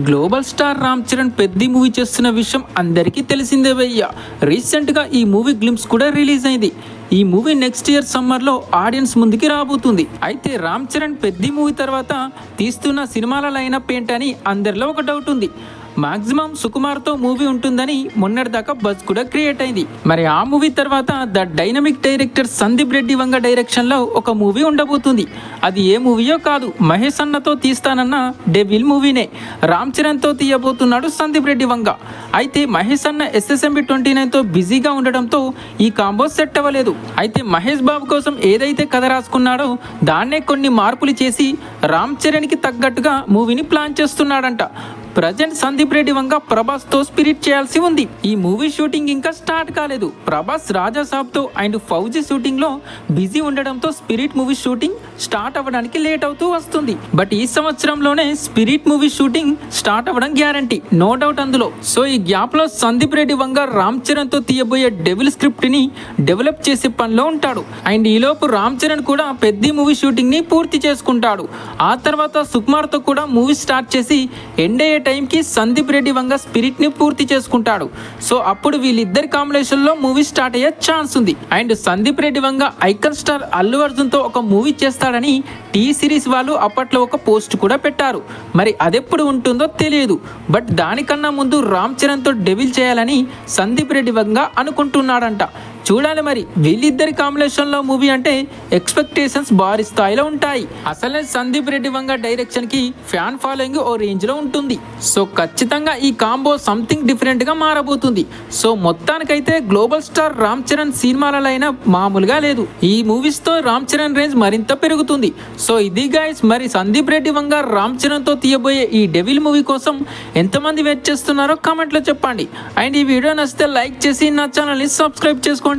Global star Ram Charan పెద్ద movie చేస్తున్న విషయం అందరికీ తెలిసిందే భయ్య. రీసెంట్గా ఈ మూవీ గ్లింప్స్ కూడా రిలీజ్ అయింది. ఈ మూవీ నెక్స్ట్ ఇయర్ సమ్మర్లో ఆడియన్స్ ముందుకి రాబోతుంది. అయితే రామ్ చరణ్ పెద్ద మూవీ తర్వాత తీస్తున్న సినిమాల లైనప్ ఏంటని అందరిలో ఒక డౌట్ ఉంది. మాక్సిమం సుకుమార్తో మూవీ ఉంటుందని మొన్నటిదాకా బజ్ కూడా క్రియేట్ అయింది. మరి ఆ మూవీ తర్వాత the dynamic director Sandeep Reddy Vanga డైరెక్షన్లో ఒక మూవీ ఉండబోతుంది. అది ఏ మూవీయో కాదు, మహేష్ అన్నతో తీస్తానన్న డెవిల్ మూవీనే రామ్ చరణ్తో తీయబోతున్నాడు సందీప్ రెడ్డి వంగ. అయితే మహేష్ అన్న SSMB 29తో బిజీగా ఉండడంతో ఈ కాంబో సెట్ అవ్వలేదు. అయితే మహేష్ బాబు కోసం ఏదైతే కథ రాసుకున్నాడో దాన్నే కొన్ని మార్పులు చేసి రామ్ చరణ్కి తగ్గట్టుగా మూవీని ప్లాన్ చేస్తున్నాడంట. ప్రజెంట్ సందీప్ రెడ్డి వంగ ప్రభాస్తో స్పిరిట్ చేయాల్సి ఉంది. ఈ మూవీ షూటింగ్ ఇంకా స్టార్ట్ కాలేదు. ప్రభాస్ రాజా సాబ్తో అండ్ ఫౌజీ షూటింగ్ లో బిజీ ఉండడంతో స్పిరిట్ మూవీ షూటింగ్ స్టార్ట్ అవ్వడానికి లేట్ అవుతూ వస్తుంది. బట్ ఈ సంవత్సరంలోనే స్పిరిట్ మూవీ షూటింగ్ స్టార్ట్ అవ్వడం గ్యారంటీ, నో డౌట్ అందులో. సో ఈ గ్యాప్ లో సందీప్ రెడ్డి వంగ రామ్ చరణ్ తో తీయబోయే డెవిల్ స్క్రిప్ట్ ని డెవలప్ చేసే పనిలో ఉంటాడు. అండ్ ఈలోపు రామ్ చరణ్ కూడా పెద్ద మూవీ షూటింగ్ ని పూర్తి చేసుకుంటాడు. ఆ తర్వాత సుకుమార్ తో కూడా మూవీ స్టార్ట్ చేసి ఎండ్ అయ్యే టైంకి సందీప్ రెడ్డి వంగ స్పిరిట్ ని పూర్తి చేసుకుంటాడు. సో అప్పుడు వీళ్ళిద్దరి కాంబినేషన్ లో మూవీ స్టార్ట్ అయ్యే ఛాన్స్ ఉంది. And Sandeep Reddy Vanga icon star Allu Arjun తో ఒక మూవీ చేస్తాడని టీ సిరీస్ వాళ్ళు అప్పట్లో ఒక పోస్ట్ కూడా పెట్టారు. మరి అదెప్పుడు ఉంటుందో తెలియదు. బట్ దానికన్నా ముందు రామ్ చరణ్ తో డెవిల్ చేయాలని సందీప్ రెడ్డి వంగ అనుకుంటున్నాడంట. చూడాలి మరి వీళ్ళిద్దరి కాంబినేషన్ లో మూవీ అంటే ఎక్స్పెక్టేషన్స్ భారీ స్థాయిలో ఉంటాయి. అసలే సందీప్ రెడ్డి వంగ డైరెక్షన్ కి ఫ్యాన్ ఫాలోయింగ్ ఓ రేంజ్ లో ఉంటుంది. సో ఖచ్చితంగా ఈ కాంబో సంథింగ్ డిఫరెంట్ గా మారబోతుంది. సో మొత్తానికైతే గ్లోబల్ స్టార్ రామ్ చరణ్ సినిమాలైనా మామూలుగా లేదు. ఈ మూవీస్ తో రామ్ చరణ్ రేంజ్ మరింత పెరుగుతుంది. సో ఇది గైస్, మరి సందీప్ రెడ్డి వంగ రామ్ చరణ్ తో తీయబోయే ఈ డెవిల్ మూవీ కోసం ఎంతమంది వెయిట్ చేస్తున్నారో కామెంట్ లో చెప్పండి. అండ్ ఈ వీడియో నచ్చితే లైక్ చేసి నా ఛానల్ ని సబ్స్క్రైబ్ చేసుకోండి.